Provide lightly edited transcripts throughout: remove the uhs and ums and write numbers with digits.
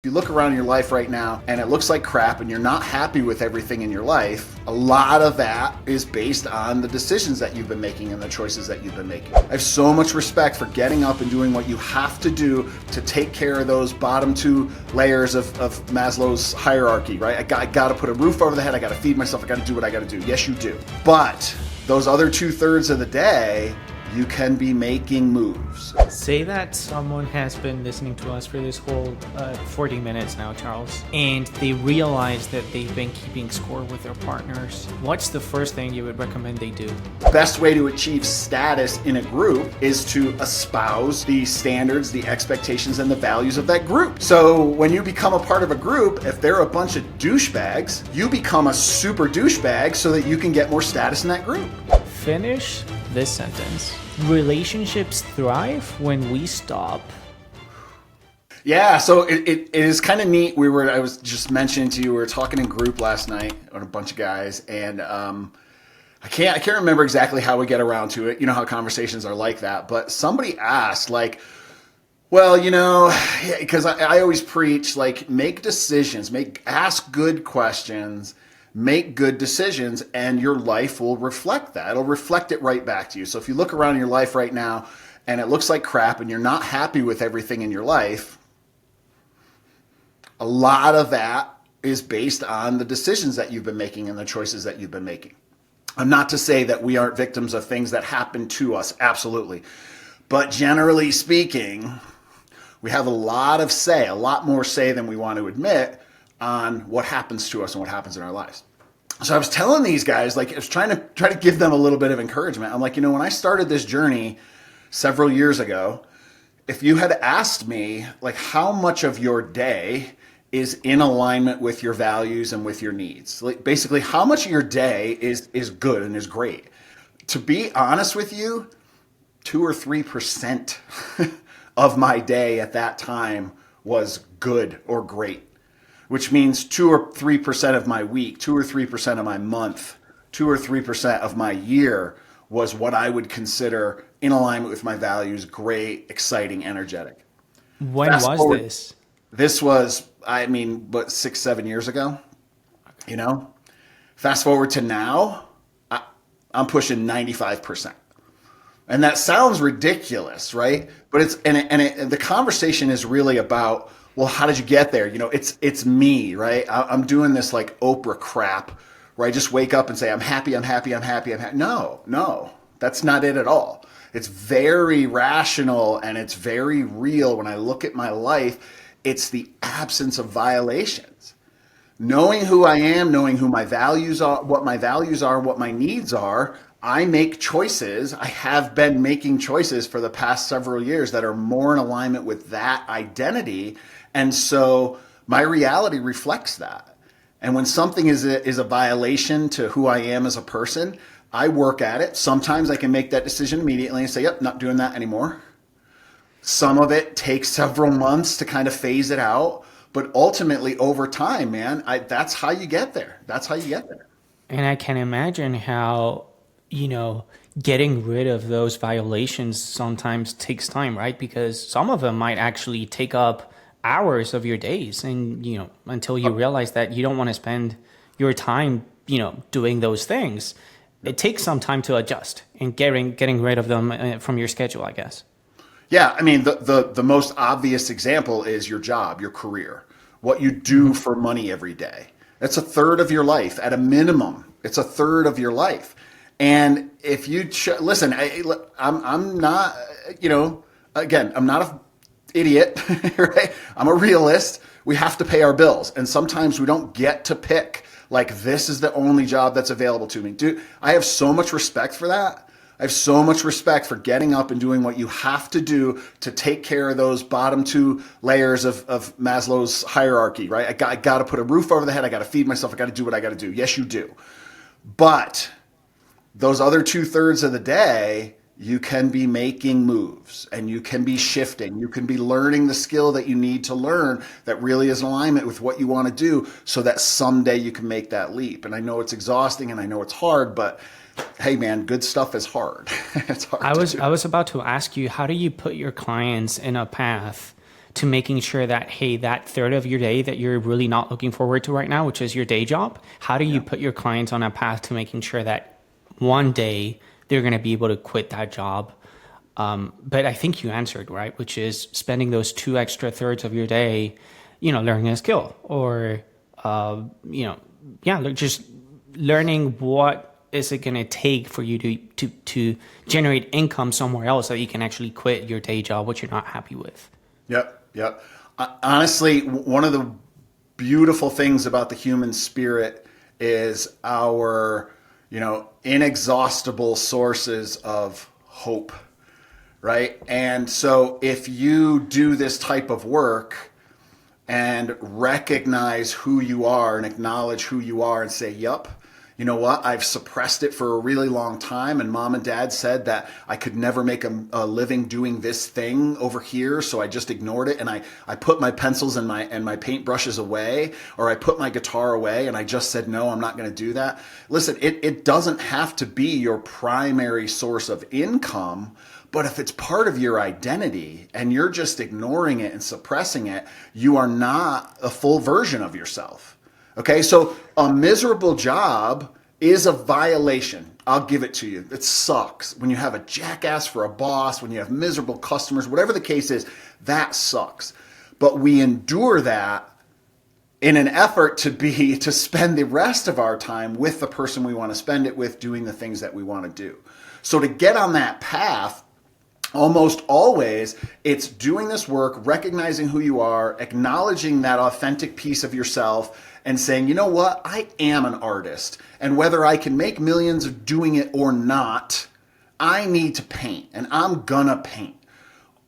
If you look around your life right now and it looks like crap and you're not happy with everything in your life, a lot of that is based on the decisions that you've been making and the choices that you've been making. I have so much respect for getting up and doing what you have to do to take care of those bottom two layers of Maslow's hierarchy, right? I got to put a roof over the head. I got to feed myself. I got to do what I got to do. Yes, you do. But those other 2/3 of the day, you can be making moves. Say that someone has been listening to us for this whole 40 minutes now, Charles, and they realize that they've been keeping score with their partners. What's the first thing you would recommend they do? Best way to achieve status in a group is to espouse the standards, the expectations, and the values of that group. So when you become a part of a group, if they're a bunch of douchebags, you become a super douchebag so that you can get more status in that group. Finish this sentence. Relationships thrive when we stop. Yeah, so it is kind of neat. I was just mentioning to you, we were talking in group last night on a bunch of guys, and I can't remember exactly how we get around to it. You know how conversations are like that. But somebody asked, like, well, because I always preach, like, make decisions, ask good questions, make good decisions, and your life will reflect that. It'll reflect it right back to you. So if you look around your life right now and it looks like crap and you're not happy with everything in your life, a lot of that is based on the decisions that you've been making and the choices that you've been making. I'm not to say that we aren't victims of things that happen to us, absolutely. But generally speaking, we have a lot more say than we want to admit on what happens to us and what happens in our lives. So I was telling these guys, like, I was trying to give them a little bit of encouragement. I'm like, when I started this journey several years ago, if you had asked me, like, how much of your day is in alignment with your values and with your needs, like, basically how much of your day is good and is great, to be honest with you, 2 or 3% of my day at that time was good or great, which means 2 or 3% of my week, 2 or 3% of my month, 2 or 3% of my year was what I would consider in alignment with my values, great, exciting, energetic. When Fast was forward, this? This was, 6-7 years ago, Fast forward to now, I'm pushing 95%. And that sounds ridiculous, right? But the conversation is really about, well, how did you get there? It's me, right? I'm doing this like Oprah crap where I just wake up and say, I'm happy, I'm happy, I'm happy, I'm happy. No, that's not it at all. It's very rational and it's very real. When I look at my life, it's the absence of violations. Knowing who I am, knowing who my values are, what my needs are, I make choices. I have been making choices for the past several years that are more in alignment with that identity. And so my reality reflects that. And when something is a violation to who I am as a person, I work at it. Sometimes I can make that decision immediately and say, yep, not doing that anymore. Some of it takes several months to kind of phase it out. But ultimately, over time, man, that's how you get there. That's how you get there. And I can imagine how, getting rid of those violations sometimes takes time, right? Because some of them might actually take up hours of your days, and until you realize that you don't want to spend your time doing those things, it takes some time to adjust and getting rid of them from your schedule, I guess. Yeah, the most obvious example is your job, your career, what you do for money every day. That's a third of your life at a minimum. It's a third of your life. And if you listen, I'm not, again, I'm not an idiot, right? I'm a realist. We have to pay our bills. And sometimes we don't get to pick, like, this is the only job that's available to me. Dude, I have so much respect for that. I have so much respect for getting up and doing what you have to do to take care of those bottom two layers of Maslow's hierarchy, right? I got to put a roof over the head. I got to feed myself. I got to do what I got to do. Yes, you do. But those other 2/3 of the day, you can be making moves and you can be shifting. You can be learning the skill that you need to learn that really is in alignment with what you want to do so that someday you can make that leap. And I know it's exhausting and I know it's hard, but hey man, good stuff is hard. It's hard. I was about to ask you, how do you put your clients in a path to making sure that, hey, that third of your day that you're really not looking forward to right now, which is your day job, how do you put your clients on a path to making sure that one day they're going to be able to quit that job? But I think you answered, right, which is spending those 2 extra thirds of your day, learning a skill, or, just learning what is it going to take for you to generate income somewhere else so that you can actually quit your day job, which you're not happy with. Yep. Honestly, one of the beautiful things about the human spirit is our, inexhaustible sources of hope, right? And so if you do this type of work and recognize who you are and acknowledge who you are and say, yup, you know what? I've suppressed it for a really long time, and mom and dad said that I could never make a living doing this thing over here, so I just ignored it, and I put my pencils and my paint brushes away, or I put my guitar away, and I just said, no, I'm not going to do that. Listen, it doesn't have to be your primary source of income, but if it's part of your identity and you're just ignoring it and suppressing it, you are not a full version of yourself. Okay, so a miserable job is a violation. I'll give it to you. It sucks. When you have a jackass for a boss, when you have miserable customers, whatever the case is, that sucks. But we endure that in an effort to spend the rest of our time with the person we want to spend it with, doing the things that we want to do. So to get on that path, almost always, it's doing this work, recognizing who you are, acknowledging that authentic piece of yourself, and saying, you know what, I am an artist. And whether I can make millions of doing it or not, I need to paint, and I'm gonna paint.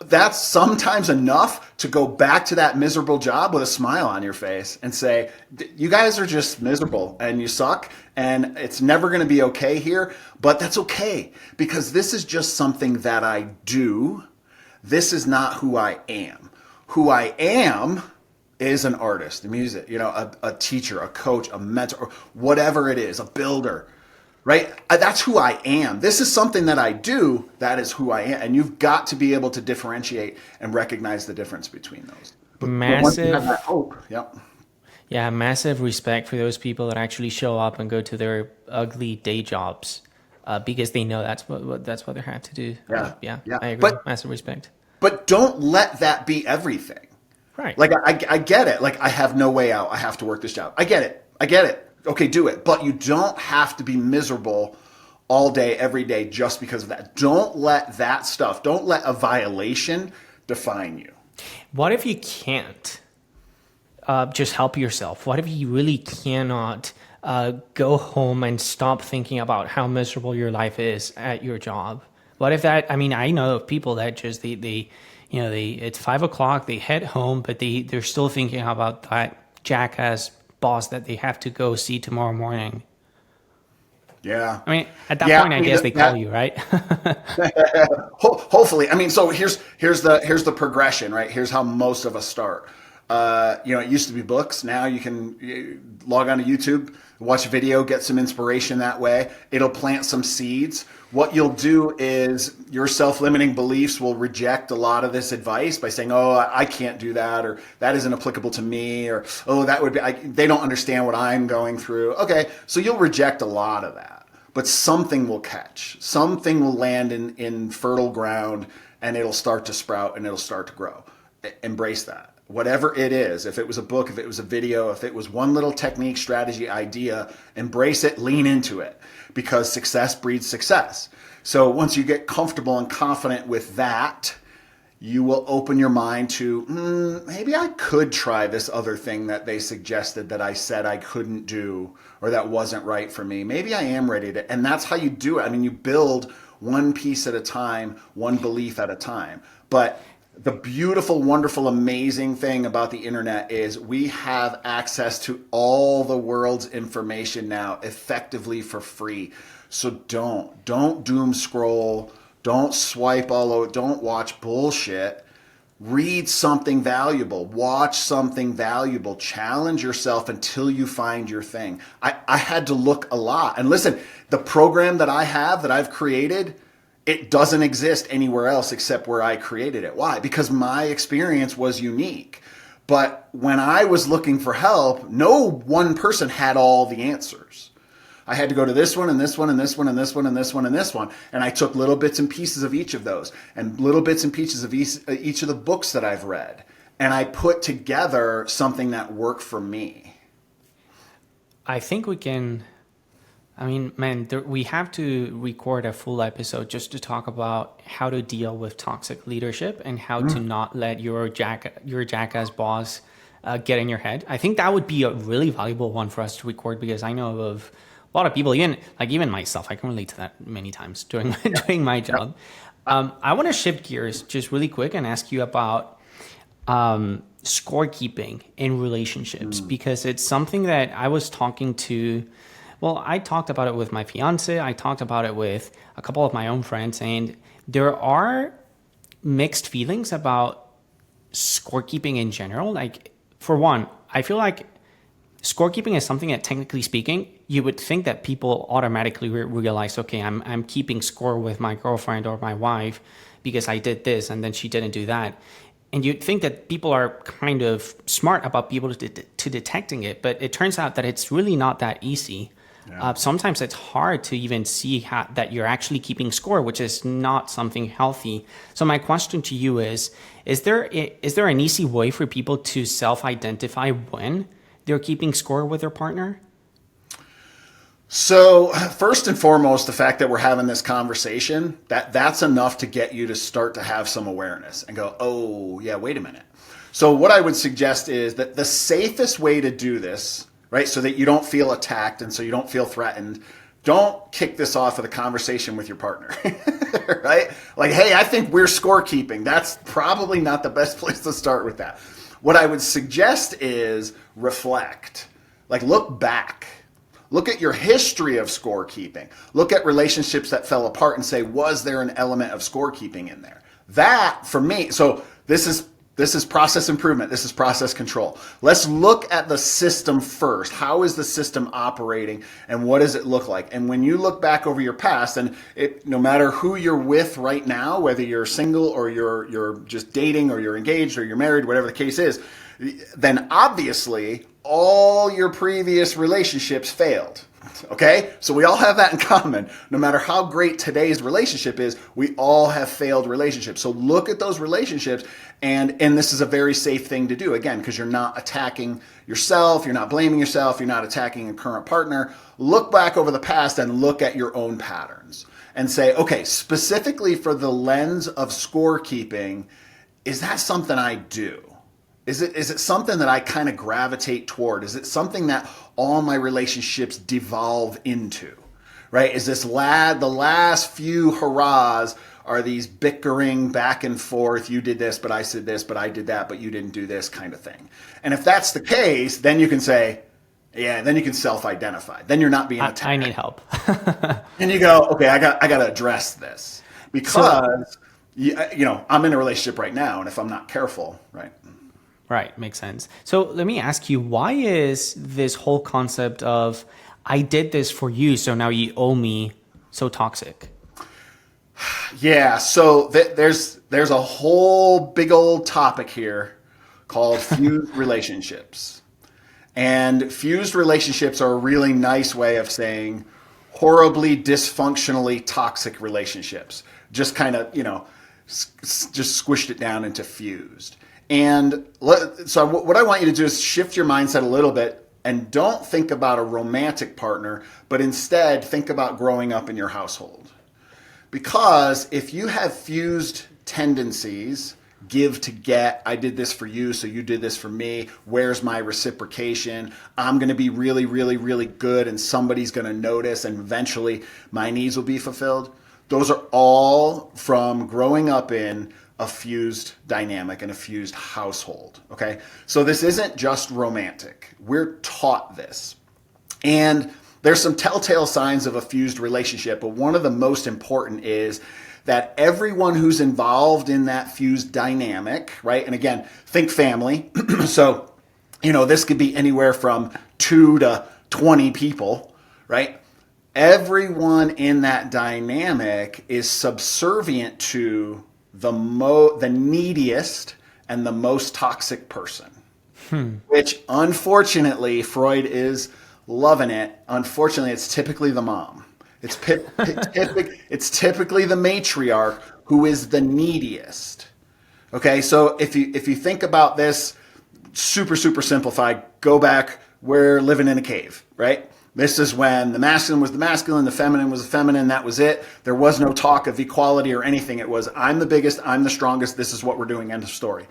That's sometimes enough to go back to that miserable job with a smile on your face and say, you guys are just miserable and you suck and it's never going to be okay here, but that's okay because this is just something that I do. This is not who I am. Who I am is an artist, a music, a teacher, a coach, a mentor, whatever it is, a builder. Right? That's who I am. This is something that I do. That is who I am. And you've got to be able to differentiate and recognize the difference between those. But once you have that hope, yep. Yeah, massive respect for those people that actually show up and go to their ugly day jobs because they know that's what they have to do. Yeah. I agree. Massive respect. But don't let that be everything. Right. Like I get it. Like I have no way out. I have to work this job. I get it. Okay, do it. But you don't have to be miserable all day, every day, just because of that. Don't let that stuff, don't let a violation define you. What if you can't just help yourself? What if you really cannot go home and stop thinking about how miserable your life is at your job? What if that, I know of people that just, it's 5 o'clock, they head home, but they're still thinking about that jackass boss that they have to go see tomorrow morning. Yeah. At that point, I guess they call you, right? Hopefully. So here's the progression, right? Here's how most of us start. It used to be books. Now you can log on to YouTube, watch a video, get some inspiration that way. It'll plant some seeds. What you'll do is your self-limiting beliefs will reject a lot of this advice by saying, oh, I can't do that, or that isn't applicable to me, or, oh, that would be, they don't understand what I'm going through. Okay, so you'll reject a lot of that, but something will catch. Something will land in fertile ground, and it'll start to sprout, and it'll start to grow. Embrace that. Whatever it is, if it was a book, if it was a video, if it was one little technique, strategy, idea, embrace it, lean into it, because success breeds success. So once you get comfortable and confident with that, you will open your mind to, maybe I could try this other thing that they suggested that I said I couldn't do or that wasn't right for me. Maybe I am ready to, and that's how you do it. You build one piece at a time, one belief at a time. But the beautiful, wonderful, amazing thing about the internet is we have access to all the world's information now effectively for free. So don't doom scroll, don't swipe all over, don't watch bullshit. Read something valuable, watch something valuable, challenge yourself until you find your thing. I had to look a lot. And listen, the program that I have, that I've created, it doesn't exist anywhere else except where I created it. Why? Because my experience was unique. But when I was looking for help, no one person had all the answers. I had to go to this one and this one and this one and this one and this one and this one. And I took little bits and pieces of each of those and little bits and pieces of each of the books that I've read. And I put together something that worked for me. I think we can. I mean, man, we have to record a full episode just to talk about how to deal with toxic leadership and how to not let your jackass boss get in your head. I think that would be a really valuable one for us to record, because I know of a lot of people, even myself, I can relate to that many times doing my job. I want to shift gears just really quick and ask you about scorekeeping in relationships, because it's something that I was talking to. Well, I talked about it with my fiance. I talked about it with a couple of my own friends, and there are mixed feelings about scorekeeping in general. Like, for one, I feel like scorekeeping is something that, technically speaking, you would think that people automatically realize, okay, I'm keeping score with my girlfriend or my wife because I did this and then she didn't do that. And you'd think that people are kind of smart about being able to detecting it, but it turns out that it's really not that easy. Yeah. Sometimes it's hard to even see that you're actually keeping score, which is not something healthy. So my question to you is there an easy way for people to self-identify when they're keeping score with their partner? So first and foremost, the fact that we're having this conversation, that's enough to get you to start to have some awareness and go, oh, yeah, wait a minute. So what I would suggest is that the safest way to do this, right, so that you don't feel attacked and so you don't feel threatened, don't kick this off with a conversation with your partner, right? Like, hey, I think we're scorekeeping. That's probably not the best place to start with that. What I would suggest is reflect, like look back. Look at your history of scorekeeping. Look at relationships that fell apart and say, was there an element of scorekeeping in there? That, for me, so this is process improvement. This is process control. Let's look at the system first. How is the system operating and what does it look like? And when you look back over your past, and no matter who you're with right now, whether you're single or you're just dating or you're engaged or you're married, whatever the case is, then obviously all your previous relationships failed. Okay? So we all have that in common. No matter how great today's relationship is, we all have failed relationships. So look at those relationships, and this is a very safe thing to do, again, because you're not attacking yourself, you're not blaming yourself, you're not attacking a current partner. Look back over the past and look at your own patterns and say, okay, specifically for the lens of scorekeeping, is that something I do? Is it something that I kind of gravitate toward? Is it something that all my relationships devolve into, right? Is this the last few hurrahs are these bickering back and forth, you did this, but I said this, but I did that, but you didn't do this kind of thing. And if that's the case, then you can say, yeah, then you can self-identify. Then you're not being attacked. I need help. And you go, okay, I got to address this because, I'm in a relationship right now, and if I'm not careful, right? Right, makes sense. So let me ask you, why is this whole concept of I did this for you, so now you owe me so toxic? Yeah, so there's a whole big old topic here called fused relationships. And fused relationships are a really nice way of saying horribly dysfunctionally toxic relationships. Just kind of, just squished it down into fused. And so what I want you to do is shift your mindset a little bit and don't think about a romantic partner, but instead think about growing up in your household. Because if you have fused tendencies, give to get, I did this for you, so you did this for me, where's my reciprocation? I'm going to be really, really, really good and somebody's going to notice and eventually my needs will be fulfilled. Those are all from growing up in a fused dynamic and a fused household, okay? So this isn't just romantic. We're taught this. And there's some telltale signs of a fused relationship, but one of the most important is that everyone who's involved in that fused dynamic, right? And again, think family. So, this could be anywhere from 2 to 20 people, right? everyone in that dynamic is subservient to the neediest and the most toxic person, which unfortunately Freud is loving it. Unfortunately, it's typically the mom. It's typically the matriarch who is the neediest. Okay, so if you think about this super simplified, go back, we're living in a cave, right? This is when the masculine was the masculine, the feminine was the feminine, that was it. There was no talk of equality or anything. It was, I'm the biggest, I'm the strongest, this is what we're doing, end of story.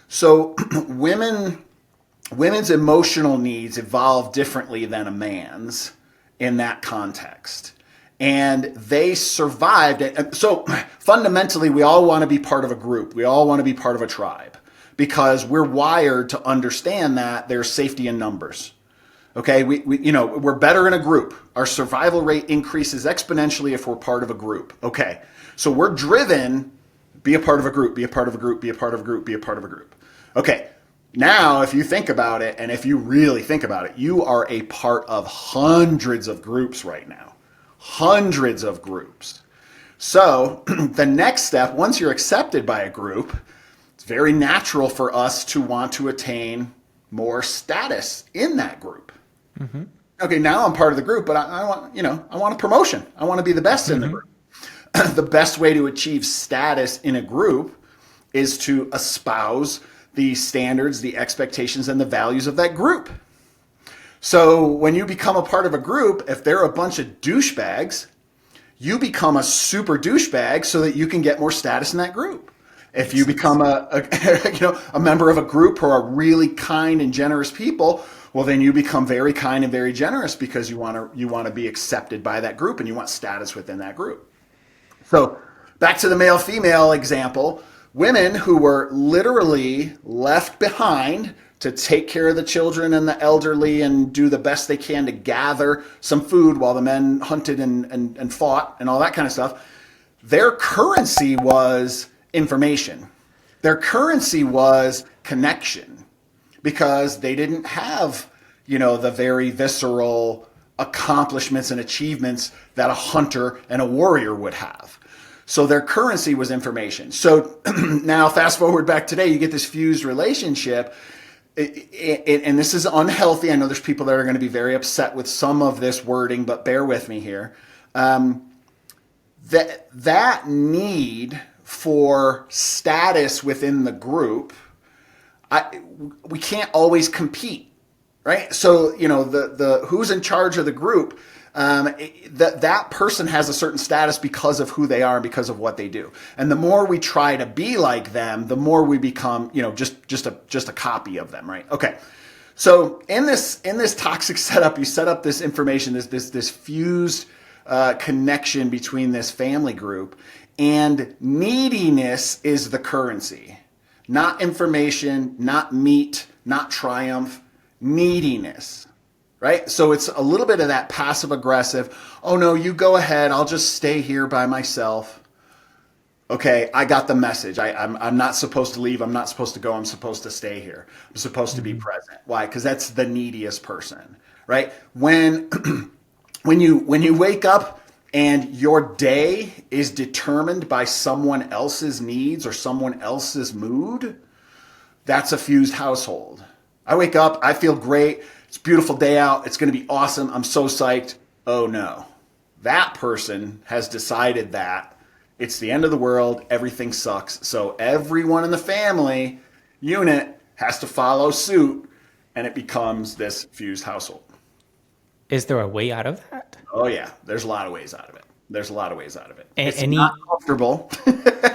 So women's emotional needs evolve differently than a man's in that context. And they survived. So fundamentally, we all want to be part of a group. We all want to be part of a tribe because we're wired to understand that there's safety in numbers. Okay, we're better in a group. Our survival rate increases exponentially if we're part of a group. Okay, so we're driven, be a part of a group, be a part of a group, be a part of a group, be a part of a group. Okay, now if you think about it, and if you really think about it, you are a part of hundreds of groups right now. Hundreds of groups. So the next step, once you're accepted by a group, it's very natural for us to want to attain more status in that group. Mm-hmm. Okay, now I'm part of the group, but I want a promotion. I want to be the best in the group. The best way to achieve status in a group is to espouse the standards, the expectations, and the values of that group. So when you become a part of a group, if they're a bunch of douchebags, you become a super douchebag so that you can get more status in that group. If you become a member of a group who are really kind and generous people, well, then you become very kind and very generous because you want to be accepted by that group and you want status within that group. So back to the male-female example, women who were literally left behind to take care of the children and the elderly and do the best they can to gather some food while the men hunted and fought and all that kind of stuff, their currency was information. Their currency was connection because they didn't have, the very visceral accomplishments and achievements that a hunter and a warrior would have. So their currency was information. So now fast forward back today, you get this fused relationship, and this is unhealthy. I know there's people that are going to be very upset with some of this wording, but bear with me here. That need for status within the group, we can't always compete, right? So the who's in charge of the group, that person has a certain status because of who they are and because of what they do. And the more we try to be like them, the more we become just a copy of them, right? Okay. So in this toxic setup, you set up this information, this fused connection between this family group, and neediness is the currency. Not information, not meat, not triumph, neediness, right? So it's a little bit of that passive aggressive, oh no, you go ahead, I'll just stay here by myself. Okay, I got the message. I'm not supposed to leave, I'm not supposed to go, I'm supposed to stay here. I'm supposed to be present. Why? Because that's the neediest person, right? When you wake up and your day is determined by someone else's needs or someone else's mood, that's a fused household. I wake up, I feel great, it's a beautiful day out, it's going to be awesome, I'm so psyched. Oh no, that person has decided that it's the end of the world, everything sucks. So everyone in the family unit has to follow suit, and it becomes this fused household. Is there a way out of that? Oh yeah, there's a lot of ways out of it. It's Any not comfortable.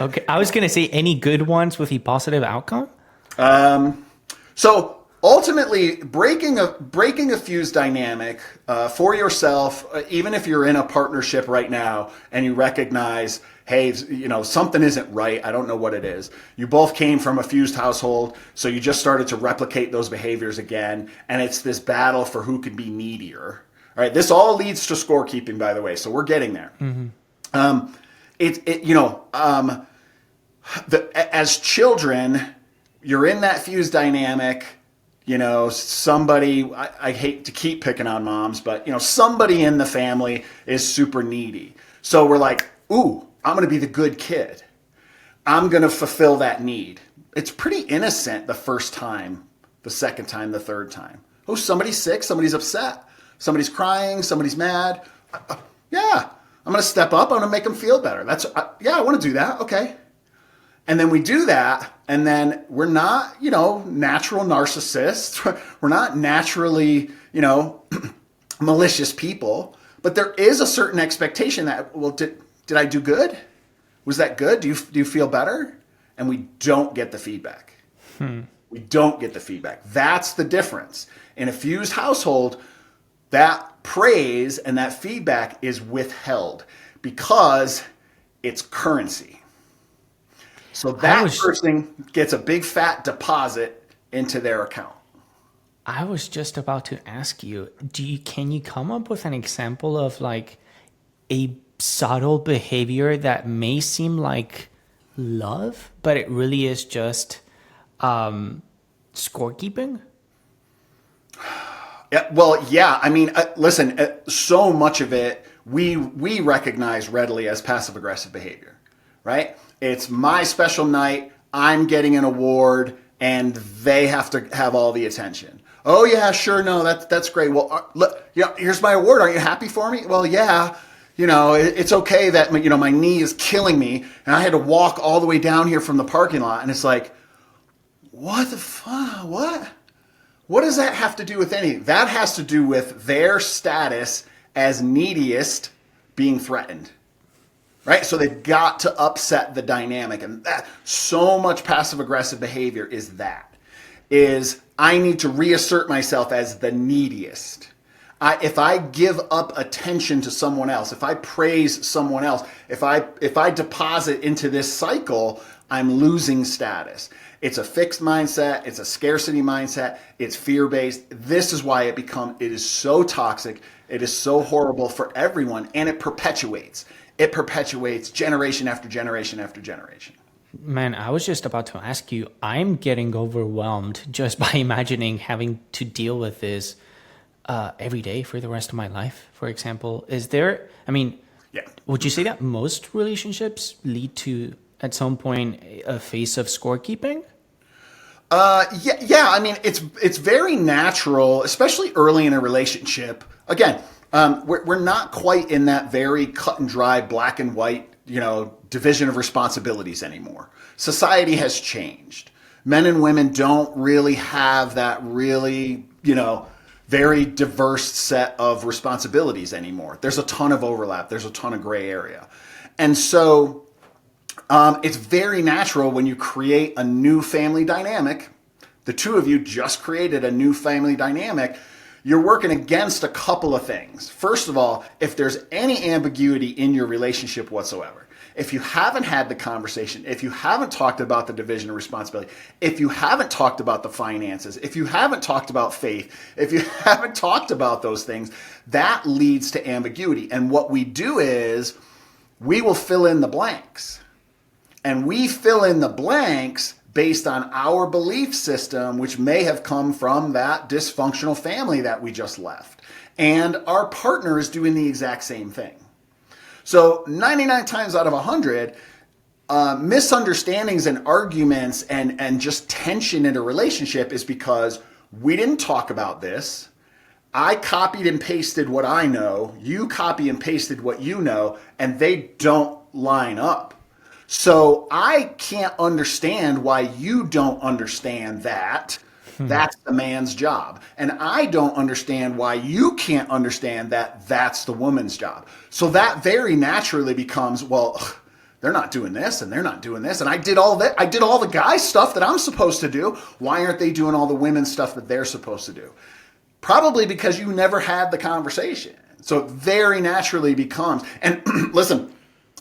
Okay, I was gonna say any good ones with a positive outcome. So ultimately, breaking a fused dynamic for yourself, even if you're in a partnership right now and you recognize, hey, something isn't right. I don't know what it is. You both came from a fused household, so you just started to replicate those behaviors again, and it's this battle for who can be needier. All right, this all leads to scorekeeping, by the way, so we're getting there. Mm-hmm. As children, you're in that fused dynamic. somebody, I hate to keep picking on moms, but somebody in the family is super needy. So we're like, ooh, I'm going to be the good kid. I'm going to fulfill that need. It's pretty innocent the first time, the second time, the third time. Oh, somebody's sick, somebody's upset, somebody's crying, somebody's mad. Yeah, I'm going to step up. I'm going to make them feel better. Yeah, I want to do that. Okay. And then we do that, and then we're not, natural narcissists. We're not naturally, malicious people. But there is a certain expectation that, well, did I do good? Was that good? Do you feel better? And we don't get the feedback. We don't get the feedback. That's the difference. In a fused household, that praise and that feedback is withheld because it's currency. So that person gets a big fat deposit into their account. I was just about to ask you, can you come up with an example of like a subtle behavior that may seem like love, but it really is just scorekeeping? Yeah, well, yeah. I mean, listen, so much of it we recognize readily as passive aggressive behavior, right? It's my special night. I'm getting an award, and they have to have all the attention. Oh yeah, sure. No, that's great. Well, look, here's my award. Aren't you happy for me? Well, yeah. It's okay that my knee is killing me, and I had to walk all the way down here from the parking lot. And it's like, what the fuck? What does that have to do with anything? That has to do with their status as neediest being threatened. Right? So they've got to upset the dynamic. And that so much passive aggressive behavior is I need to reassert myself as the neediest. If I give up attention to someone else, if I praise someone else, if I deposit into this cycle, I'm losing status. It's a fixed mindset. It's a scarcity mindset. It's fear-based. This is why it is so toxic. It is so horrible for everyone, and it perpetuates. It perpetuates generation after generation after generation. Man, I was just about to ask you, I'm getting overwhelmed just by imagining having to deal with this every day for the rest of my life, for example. Would you say that most relationships lead to, at some point, a phase of scorekeeping? Yeah. I mean, it's very natural, especially early in a relationship. Again, we're not quite in that very cut and dry, black and white, division of responsibilities anymore. Society has changed. Men and women don't really have that really, very diverse set of responsibilities anymore. There's a ton of overlap. There's a ton of gray area. And so it's very natural when you create a new family dynamic. The two of you just created a new family dynamic. You're working against a couple of things. First of all, if there's any ambiguity in your relationship whatsoever, if you haven't had the conversation, if you haven't talked about the division of responsibility, if you haven't talked about the finances, if you haven't talked about faith, if you haven't talked about those things, that leads to ambiguity. And what we do is we will fill in the blanks. And we fill in the blanks based on our belief system, which may have come from that dysfunctional family that we just left. And our partner is doing the exact same thing. So 99 times out of 100, misunderstandings and arguments and just tension in a relationship is because we didn't talk about this. I copied and pasted what I know. You copy and pasted what you know, and they don't line up. So I can't understand why you don't understand that. That's the man's job. And I don't understand why you can't understand that that's the woman's job. So that very naturally becomes, well, they're not doing this and they're not doing this. And I did all that. I did all the guy stuff that I'm supposed to do. Why aren't they doing all the women's stuff that they're supposed to do? Probably because you never had the conversation. So it very naturally becomes, and listen,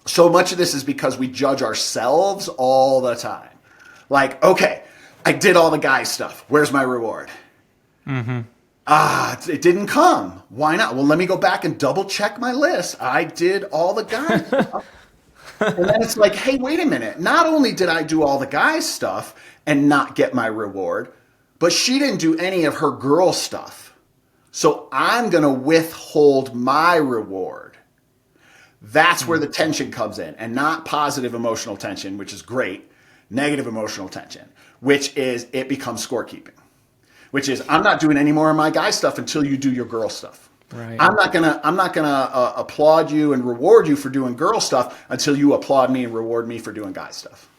so much of this is because we judge ourselves all the time. Like, okay, I did all the guy stuff. Where's my reward? It didn't come. Why not? Well, let me go back and double check my list. I did all the guy stuff. And then it's like, hey, wait a minute. Not only did I do all the guy stuff and not get my reward, but she didn't do any of her girl stuff. So I'm going to withhold my reward. That's where the tension comes in, and not positive emotional tension, which is great, negative emotional tension, which is it becomes scorekeeping, which is I'm not doing any more of my guy stuff until you do your girl stuff. Right. I'm not gonna applaud you and reward you for doing girl stuff until you applaud me and reward me for doing guy stuff.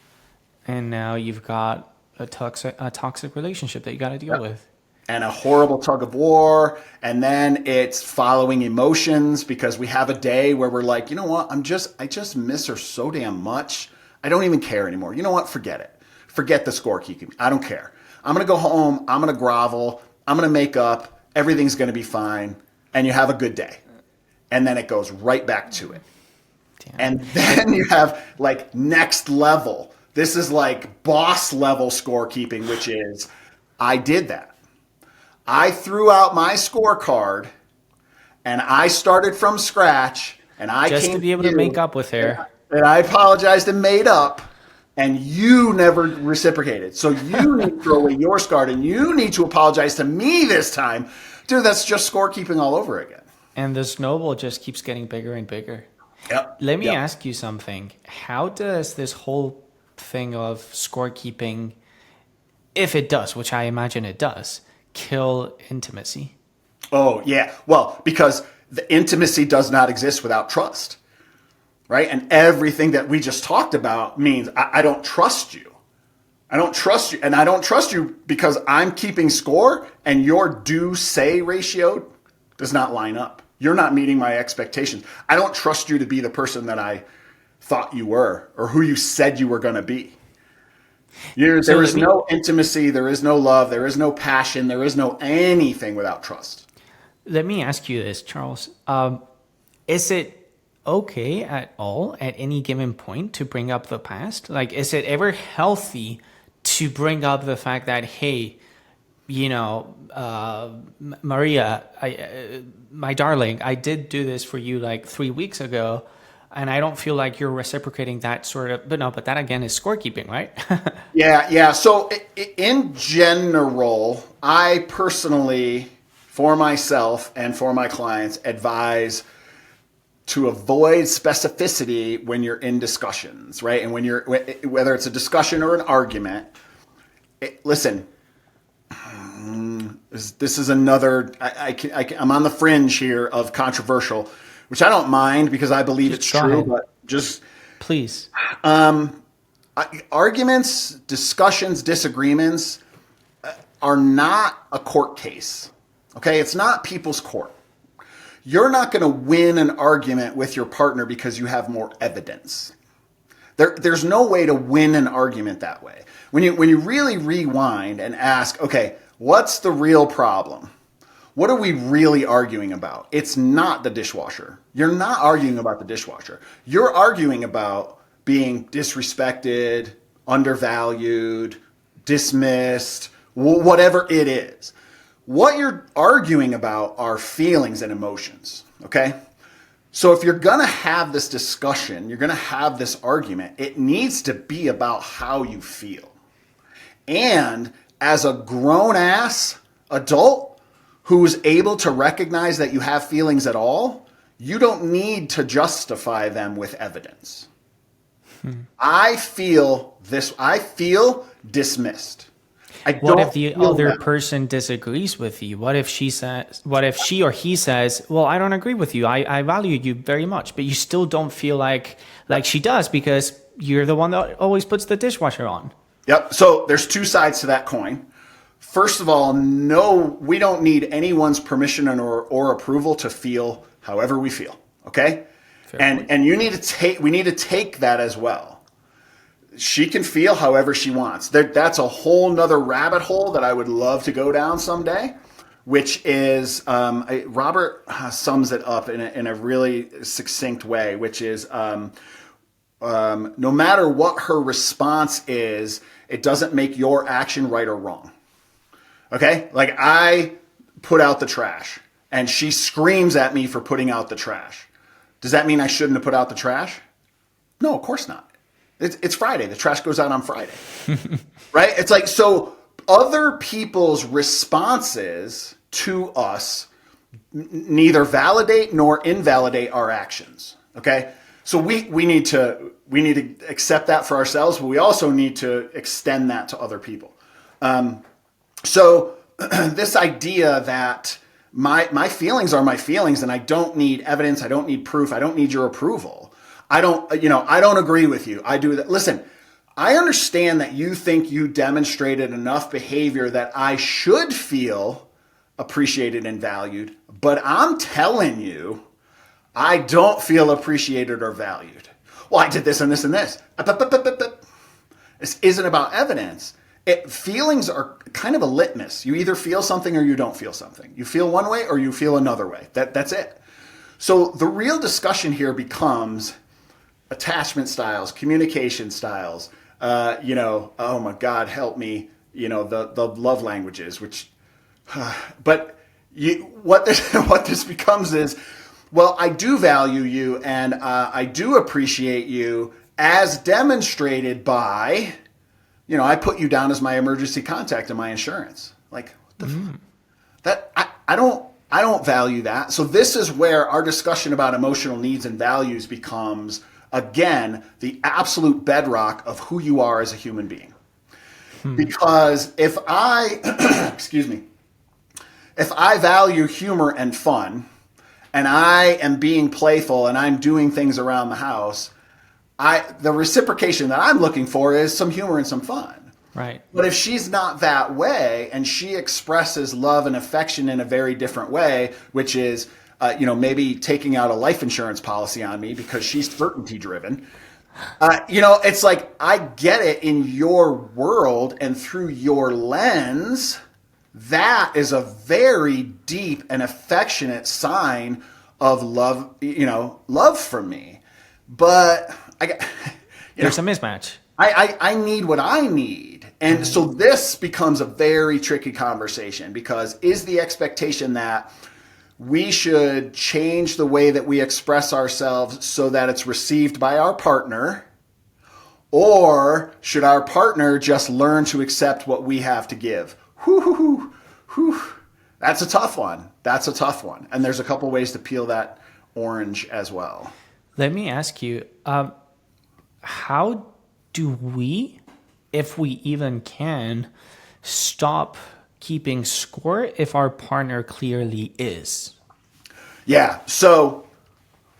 And now you've got a toxic relationship that you got to deal with. And a horrible tug of war, and then it's following emotions because we have a day where we're like, you know what, I just miss her so damn much. I don't even care anymore. You know what? Forget it. Forget the scorekeeping. I don't care. I'm gonna go home. I'm gonna grovel. I'm gonna make up. Everything's gonna be fine, and you have a good day. And then it goes right back to it. Damn. And then you have like next level. This is like boss level scorekeeping, which is I did that. I threw out my scorecard and I started from scratch and I just came to be able to make up with her. And I apologized and made up, and you never reciprocated. So you need to throw away your scorecard and you need to apologize to me this time. Dude, that's just scorekeeping all over again. And the snowball just keeps getting bigger and bigger. Yep. Let me ask you something. How does this whole thing of scorekeeping, if it does, which I imagine it does, kill intimacy? Oh, yeah. Well, because the intimacy does not exist without trust, right? And everything that we just talked about means I don't trust you. I don't trust you. And I don't trust you because I'm keeping score and your do-say ratio does not line up. You're not meeting my expectations. I don't trust you to be the person that I thought you were or who you said you were going to be. There is no intimacy, there is no love, there is no passion, there is no anything without trust. Let me ask you this, Charles. Is it okay at all at any given point to bring up the past? Like, is it ever healthy to bring up the fact that, hey, you know, Maria, my darling, I did do this for you like 3 weeks ago, and I don't feel like you're reciprocating that sort of, but that again is scorekeeping, right? Yeah. So in general, I personally, for myself and for my clients, advise to avoid specificity when you're in discussions, right? And whether it's a discussion or an argument, listen, this is another, I'm on the fringe here of controversial, which I don't mind because I believe it's true, but just please. Arguments, discussions, disagreements are not a court case. Okay, it's not people's court. You're not going to win an argument with your partner because you have more evidence. There's no way to win an argument that way. When you really rewind and ask, okay, what's the real problem? What are we really arguing about? It's not the dishwasher. You're not arguing about the dishwasher. You're arguing about being disrespected, undervalued, dismissed, whatever it is. What you're arguing about are feelings and emotions, okay? So if you're going to have this discussion, you're going to have this argument, it needs to be about how you feel. And as a grown-ass adult who's able to recognize that you have feelings at all, you don't need to justify them with evidence. I feel dismissed. What if the other person disagrees with you? What if she or he says, well, I don't agree with you. I value you very much, but you still don't feel like she does because you're the one that always puts the dishwasher on. Yep. So there's two sides to that coin. First of all, no, we don't need anyone's permission or approval to feel however we feel. Okay. And we need to take that as well. She can feel however she wants. That's a whole nother rabbit hole that I would love to go down someday, which is, Robert sums it up in a really succinct way, which is, no matter what her response is, it doesn't make your action right or wrong. Okay? Like I put out the trash and she screams at me for putting out the trash. Does that mean I shouldn't have put out the trash? No, of course not. It's Friday. The trash goes out on Friday. Right? It's like, so other people's responses to us neither validate nor invalidate our actions. Okay. So we need to accept that for ourselves, but we also need to extend that to other people. So this idea that my feelings are my feelings and I don't need evidence, I don't need proof, I don't need your approval. I don't agree with you. I do that. Listen, I understand that you think you demonstrated enough behavior that I should feel appreciated and valued, but I'm telling you, I don't feel appreciated or valued. Well, I did this and this and this. This isn't about evidence. Feelings are kind of a litmus. You either feel something or you don't feel something. You feel one way or you feel another way. That's it. So the real discussion here becomes attachment styles, communication styles, oh my God, help me, the love languages, which, but what this becomes is, well, I do value you and I do appreciate you as demonstrated by, I put you down as my emergency contact in my insurance. Like, what the that I don't value that. So this is where our discussion about emotional needs and values becomes, again, the absolute bedrock of who you are as a human being. Because if I, if I value humor and fun, and I am being playful and I'm doing things around the house, the reciprocation that I'm looking for is some humor and some fun. Right. But if she's not that way and she expresses love and affection in a very different way, which is, maybe taking out a life insurance policy on me because she's certainty driven, it's like, I get it in your world and through your lens. That is a very deep and affectionate sign of love, love from me. But there's a mismatch. I need what I need. And so this becomes a very tricky conversation because is the expectation that we should change the way that we express ourselves so that it's received by our partner, or should our partner just learn to accept what we have to give? Whew. That's a tough one. And there's a couple ways to peel that orange as well. Let me ask you, how do we, if we even can, stop keeping score if our partner clearly is? Yeah. So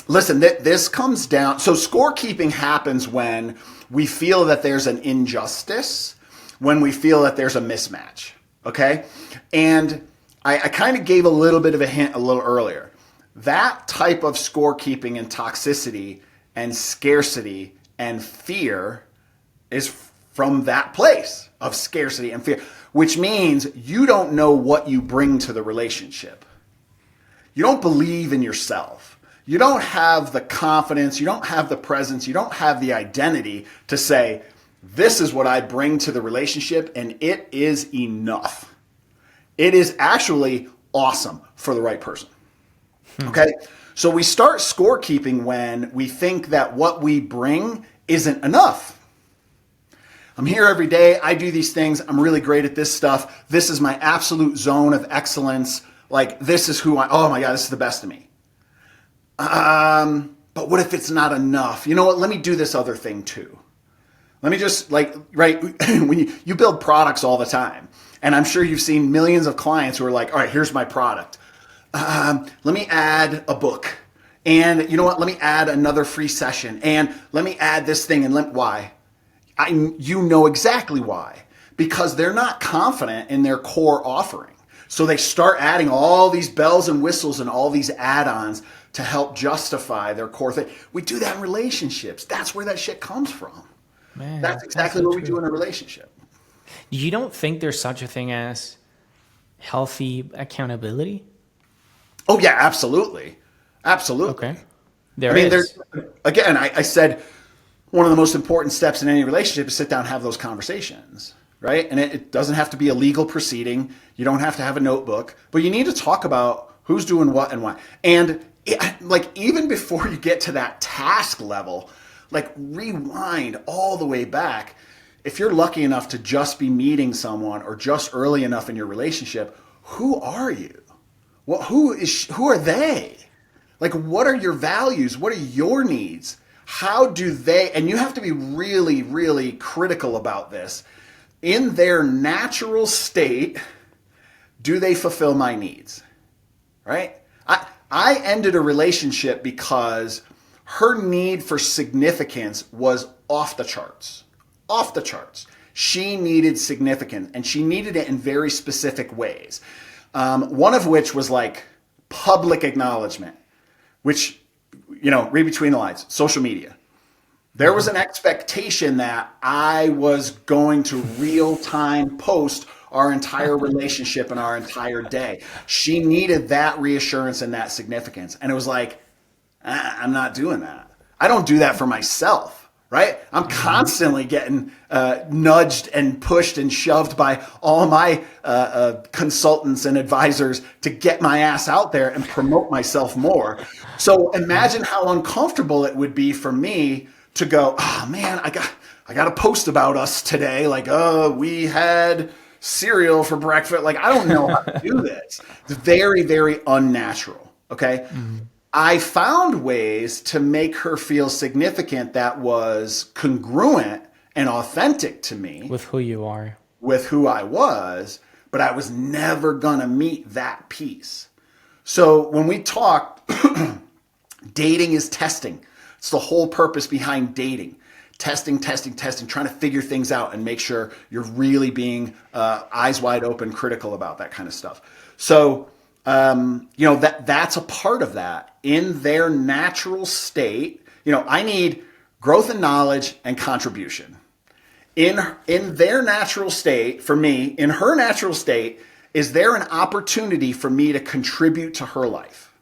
listen, this comes down. So scorekeeping happens when we feel that there's an injustice, when we feel that there's a mismatch. Okay. And I kind of gave a little bit of a hint a little earlier. That type of scorekeeping and toxicity and scarcity and fear is from that place of scarcity and fear, which means you don't know what you bring to the relationship. You don't believe in yourself. You don't have the confidence. You don't have the presence. You don't have the identity to say, this is what I bring to the relationship and it is enough. It is actually awesome for the right person. Okay. So we start scorekeeping when we think that what we bring isn't enough. I'm here every day. I do these things. I'm really great at this stuff. This is my absolute zone of excellence. Like, this is oh my God, this is the best of me. But what if it's not enough? You know what? Let me do this other thing too. Let me just right, when you build products all the time, and I'm sure you've seen millions of clients who are like, all right, here's my product. Let me add a book. And you know what? Let me add another free session. And let me add this thing. And why? You know exactly why. Because they're not confident in their core offering. So they start adding all these bells and whistles and all these add-ons to help justify their core thing. We do that in relationships. That's where that shit comes from. Man, that's exactly what we do in a relationship. You don't think there's such a thing as healthy accountability? Oh yeah, absolutely. Absolutely. Okay. There's again, I said one of the most important steps in any relationship is sit down and have those conversations, right? And it doesn't have to be a legal proceeding. You don't have to have a notebook, but you need to talk about who's doing what and why. And even before you get to that task level, rewind all the way back. if you're lucky enough to just be meeting someone or just early enough in your relationship, who are you? Well, who are they? Like, what are your values? What are your needs? How do they, and you have to be really, really critical about this. In their natural state, do they fulfill my needs? Right? I ended a relationship because her need for significance was off the charts. Off the charts. She needed significance, and she needed it in very specific ways. One of which was like public acknowledgement, which, read between the lines, social media. There was an expectation that I was going to real time post our entire relationship and our entire day. She needed that reassurance and that significance. And it was like, I'm not doing that. I don't do that for myself, right? I'm constantly getting nudged and pushed and shoved by all my consultants and advisors to get my ass out there and promote myself more. So imagine how uncomfortable it would be for me to go, oh man, I got to post about us today. Like, oh, we had cereal for breakfast. Like, I don't know how to do this. It's very, very unnatural. Okay. Mm-hmm. I found ways to make her feel significant that was congruent and authentic to me. With who you are. With who I was, but I was never going to meet that piece. So when we talk, dating is testing. It's the whole purpose behind dating. Testing, trying to figure things out and make sure you're really being eyes wide open, critical about that kind of stuff. So, that's a part of that. In their natural state, I need growth and knowledge and contribution. In their natural state, for me, in her natural state, is there an opportunity for me to contribute to her life?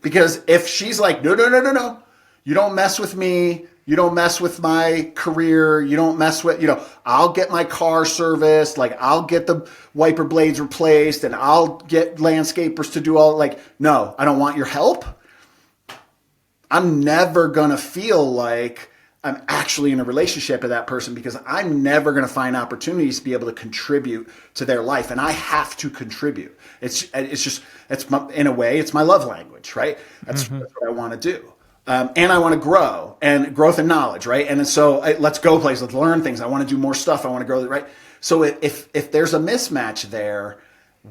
Because if she's like, no, you don't mess with me. You don't mess with my career. You don't mess with, I'll get my car serviced. Like, I'll get the wiper blades replaced and I'll get landscapers to do all, like, no, I don't want your help. I'm never going to feel like I'm actually in a relationship with that person because I'm never going to find opportunities to be able to contribute to their life. And I have to contribute. In a way, it's my love language, right? That's what I want to do. And I want to grow and growth and knowledge, right? And so let's go places, let's learn things. I want to do more stuff. I want to grow, right? So if there's a mismatch there,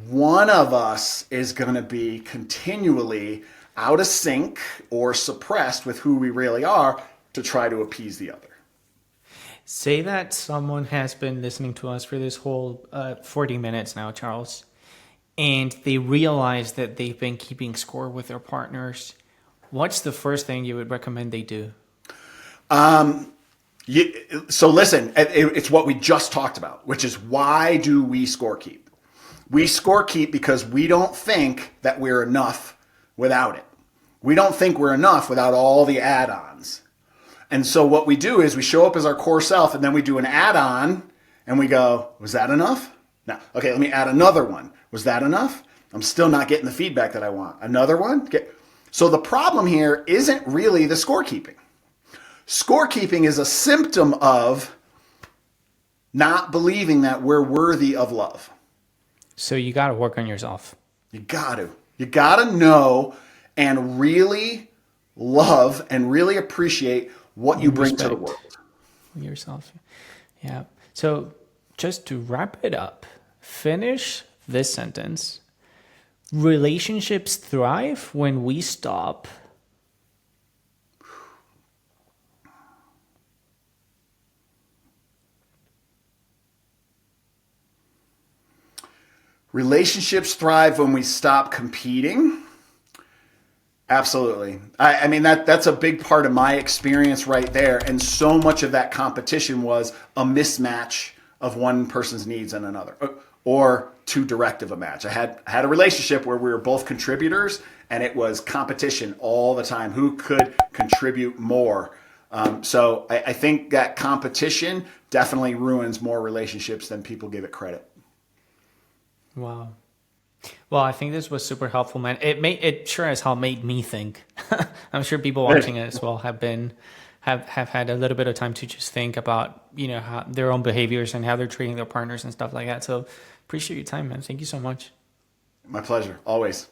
one of us is going to be continually out of sync or suppressed with who we really are to try to appease the other. Say that someone has been listening to us for this whole 40 minutes now, Charles, and they realize that they've been keeping score with their partners. What's the first thing you would recommend they do? So listen, it's what we just talked about, which is why do we score keep? We score keep because we don't think that we're enough without it. We don't think we're enough without all the add-ons. And so what we do is we show up as our core self and then we do an add-on and we go, was that enough? No. Okay, let me add another one. Was that enough? I'm still not getting the feedback that I want. Another one? So the problem here isn't really the scorekeeping. Scorekeeping is a symptom of not believing that we're worthy of love. So you got to work on yourself. You got to know and really love and really appreciate what you bring to the world. Yourself. Yeah. So just to wrap it up, finish this sentence. Relationships thrive when we stop. Relationships thrive when we stop competing. Absolutely. I mean, that's a big part of my experience right there. And so much of that competition was a mismatch of one person's needs and another, or too direct of a match. I had a relationship where we were both contributors and it was competition all the time. Who could contribute more? So I think that competition definitely ruins more relationships than people give it credit. Wow. Well, I think this was super helpful, man. It sure as hell made me think. I'm sure people watching it as well have been have had a little bit of time to just think about, how their own behaviors and how they're treating their partners and stuff like that. So appreciate your time, man. Thank you so much. My pleasure, always.